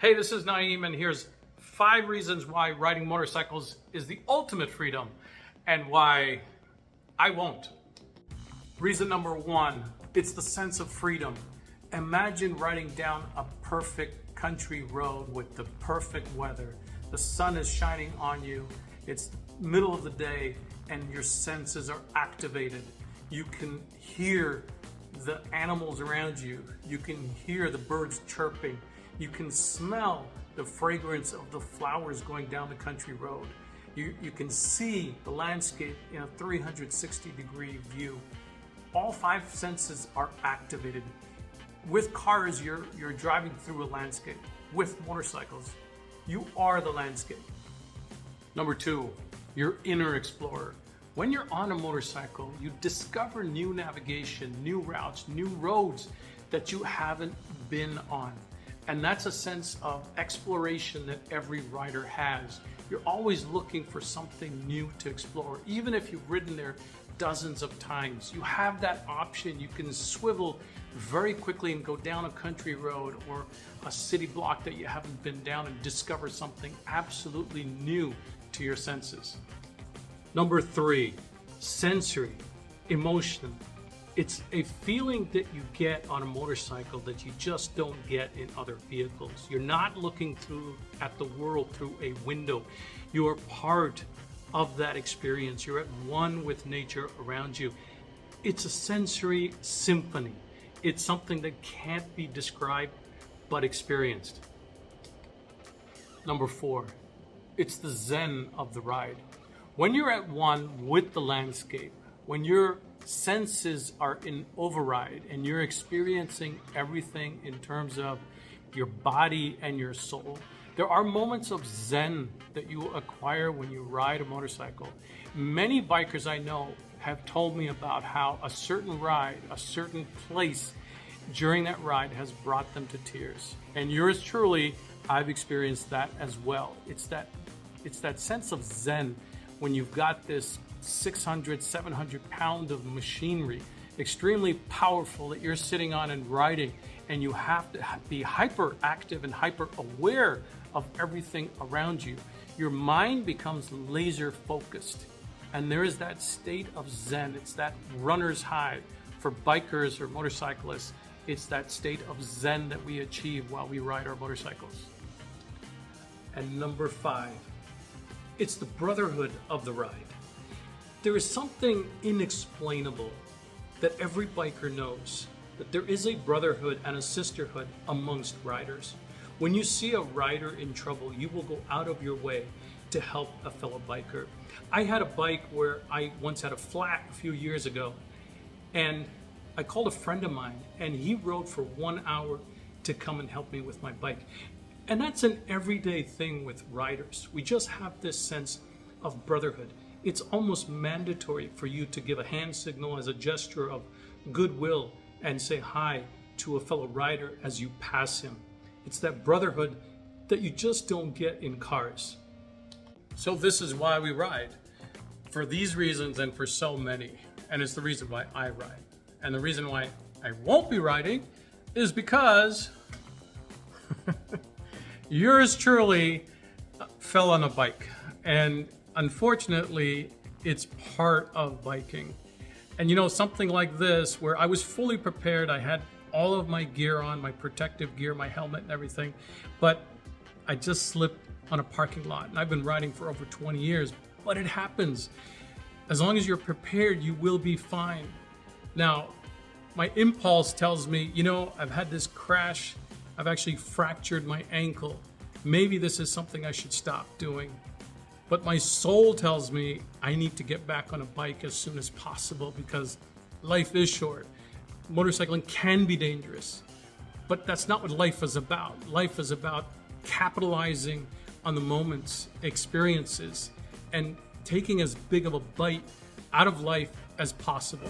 Hey, this is Naeem, and here's 5 reasons why riding motorcycles is the ultimate freedom and why I won't. Reason number 1, it's the sense of freedom. Imagine riding down a perfect country road with the perfect weather. The sun is shining on you, it's middle of the day, and your senses are activated. You can hear the animals around you. You can hear the birds chirping. You can smell the fragrance of the flowers going down the country road. You can see the landscape in a 360-degree view. All 5 senses are activated. With cars, you're driving through a landscape. With motorcycles, you are the landscape. Number 2, you're inner explorer. When you're on a motorcycle, you discover new navigation, new routes, new roads that you haven't been on. And that's a sense of exploration that every rider has. You're always looking for something new to explore. Even if you've ridden there dozens of times, you have that option. You can swivel very quickly and go down a country road or a city block that you haven't been down and discover something absolutely new to your senses. Number 3, sensory, emotion. It's a feeling that you get on a motorcycle that you just don't get in other vehicles. You're not looking at the world through a window. You're part of that experience. You're at one with nature around you. It's a sensory symphony. It's something that can't be described but experienced. Number 4, it's the zen of the ride. When you're at one with the landscape, when your senses are in override and you're experiencing everything in terms of your body and your soul, there are moments of zen that you acquire when you ride a motorcycle. Many bikers I know have told me about how a certain ride, a certain place during that ride has brought them to tears. And yours truly, I've experienced that as well. It's that sense of zen when you've got this 600, 700 pound of machinery, extremely powerful, that you're sitting on and riding, and you have to be hyperactive and hyper aware of everything around you. Your mind becomes laser focused, and there is that state of zen. It's that runner's high for bikers or motorcyclists. It's that state of zen that we achieve while we ride our motorcycles. And number 5, it's the brotherhood of the ride. There is something inexplainable that every biker knows, that there is a brotherhood and a sisterhood amongst riders. When you see a rider in trouble, you will go out of your way to help a fellow biker. I had a bike where I once had a flat a few years ago, and I called a friend of mine, and he rode for 1 hour to come and help me with my bike. And that's an everyday thing with riders. We just have this sense of brotherhood. It's almost mandatory for you to give a hand signal as a gesture of goodwill and say hi to a fellow rider as you pass him. It's that brotherhood that you just don't get in cars. So this is why we ride. For these reasons and for so many. And it's the reason why I ride. And the reason why I won't be riding is because yours truly fell on a bike. And unfortunately, it's part of biking. And you know, something like this, where I was fully prepared, I had all of my gear on, my protective gear, my helmet and everything, but I just slipped on a parking lot. And I've been riding for over 20 years, but it happens. As long as you're prepared, you will be fine. Now, my impulse tells me, you know, I've had this crash, I've actually fractured my ankle. Maybe this is something I should stop doing. But my soul tells me I need to get back on a bike as soon as possible because life is short. Motorcycling can be dangerous, but that's not what life is about. Life is about capitalizing on the moments, experiences, and taking as big of a bite out of life as possible.